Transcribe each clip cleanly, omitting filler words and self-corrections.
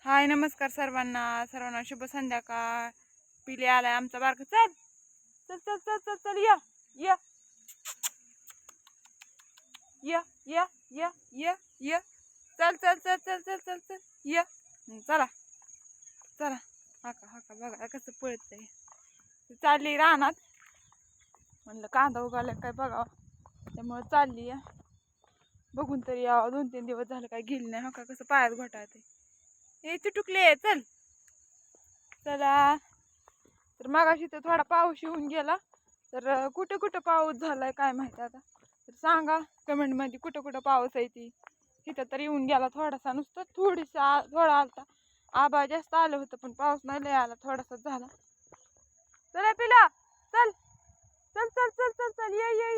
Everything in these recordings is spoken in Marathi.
हाय नमस्कार सर्वांना शुभ संध्याकाळ. पिले आलाय आमचा बारका. चल चल चल चल चल चल या या या या या या या चल चल चल चल चल चल चल या चला चला. हाका हाका बघा कसं पळतंय. चालली रानात. म्हणलं कांदा उगाला काय बघा, त्यामुळे चालली या. बघून तरी यावं, 2-3 दिवस झालं काय गेली नाही. हाका कसं पायात घोटाळते. हे चिटुकले चल चला. तर मगाशी तर थोडा पाऊस येऊन गेला. तर कुठं कुठं पाऊस झालाय काय माहिती आता. तर सांगा कमेंट मध्ये कुठं कुठं पाऊस आहे ती. तिथं तर येऊन गेला थोडासा, नुसतं थोडा आलता. आभाळ जास्त आलं होतं पण पाऊस नाही लय आला, थोडासा झाला. चला पिला चल चल चल चल चल चल ये ये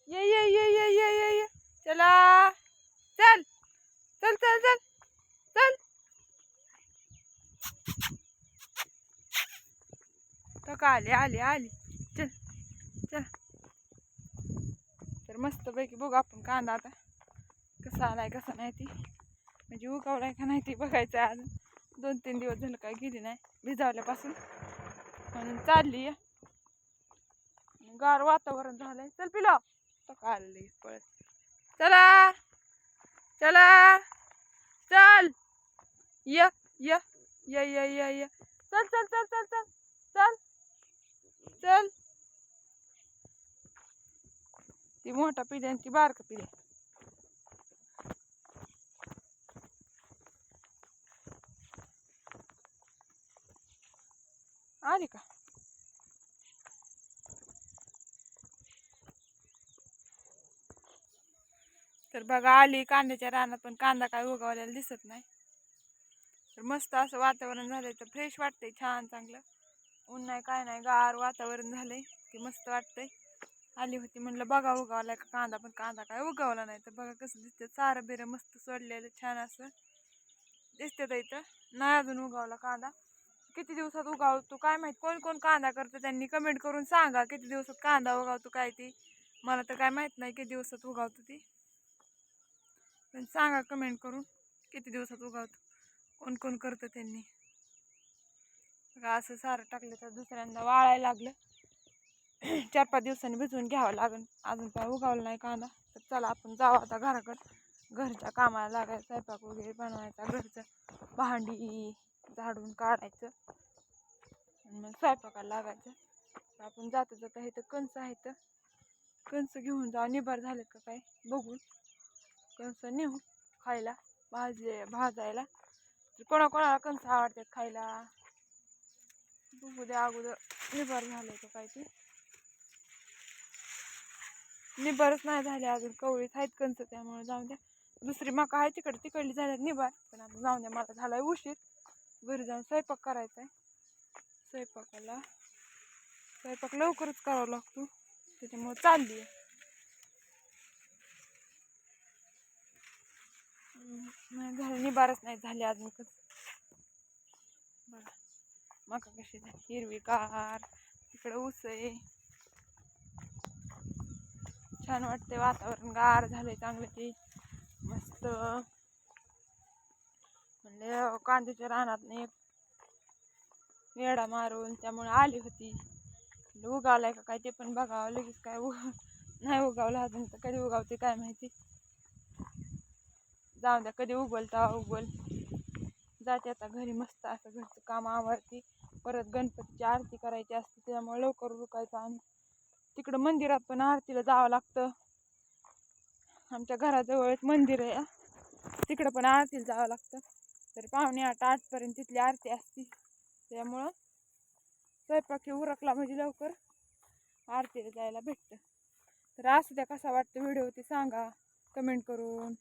ये ये ये ये ये ये ये चला चल चल चल चल चल. तो का आली आली आली चल चल. तर मस्त पैकी बघू आपण कांदा आता कसा आलाय कसा नाही ती, म्हणजे उगवलाय का नाही ती बघायचं आहे. अजून 2-3 दिवस झालं काय गेली नाही भिजावल्यापासून, म्हणून चालली. गार वातावरण झालंय. चल पिलो तो का आली पळत. चला चला चल य य य य य य चल चल चल चल चल चल चल. ती मोठा पिढी आणि ती बारका पिढी आली का. तर बघा आली कांद्याच्या रानात, पण कांदा काय उगवलेला दिसत नाही. तर मस्त असं वातावरण झालंय, तर फ्रेश वाटतंय, छान चांगलं. ऊन नाही काय नाही, गार वातावरण झालंय ते मस्त वाटतंय. आली होती म्हणलं बघा उगवलाय का कांदा, पण कांदा काय उगवला नाही. तर बघा कसं दिसतं, सारं बिरं मस्त सोडलेलं छान असं दिसतं. इथं नाही अजून उगवला कांदा. किती दिवसात उगवतो काय माहित. कोण कोण कांदा करतं त्यांनी कमेंट करून सांगा किती दिवसात कांदा उगवतो काय ती. मला तर काय माहित नाही किती दिवसात उगवतो ती, पण सांगा कमेंट करून किती दिवसात उगवतो. कोण कोण करतं त्यांनी. असं सारं टाकलं तर दुसऱ्यांदा वाळायला लागलं. 4-5 दिवसांनी भिजवून घ्यावं लागेल. अजून काय उगवलं नाही कांदा. तर चला आपण जाऊ आता घराकडं. घरच्या कामाला लागायचं, स्वयंपाक वगैरे बनवायचा, घरचं भांडी झाडून काढायचं आणि मग स्वयंपाकाला लागायचं. तर आपण जाता जाता इथं कणसं आहेत, कणसं घेऊन जाऊ. निभार झालेत का काय बघून कणसं नेऊ खायला, भाजायला. कोणाकोणाला कणसं आवडतात खायला. बघू द्या अगोदर निभार झालंय का काय ते. निभारच नाही झाले अजून, कवळीत आहेत कणसं, त्यामुळे जाऊ द्या. दुसरी मका आहे तिकडली झाल्यात निभार, पण आता जाऊ द्या. मला झालाय उशीर, घरी जाऊन स्वयंपाक करायचा आहे. स्वयंपाक लवकरच करावा लागतो, त्याच्यामुळे चालली आहे. नाही झालं, निभारच नाही झाले अजून. बघा मका कशी झाली हिरवीगार, तिकडे ऊस आहे. छान वाटते, वातावरण गार झालंय चांगलं ते मस्त. म्हणले कांद्याच्या रानात एक वेडा मारून, त्यामुळे आली होती. उगावलाय का काय ते पण बघावं. लगेच काय नाही उगावला अजून, तर कधी उगावते काय माहिती. जाऊ द्या, कधी उगवल तेव्हा उगवल. जाते आता घरी, मस्त असं घरचं काम आवरती. परत गणपतीची आरती करायची असते, त्यामुळे लवकर उरकायचं. आणि तिकडं मंदिरात पण आरतीला जावं लागतं. आमच्या घराजवळच मंदिर आहे, तिकडं पण आरतीला जावं लागतं. तर 7:45-8 पर्यंत तिथली आरती असते, त्यामुळं स्वयंपाकी उरकला म्हणजे लवकर आरतीला जायला भेटतं. तर असू द्या, कसा वाटतं व्हिडिओ ते सांगा कमेंट करून.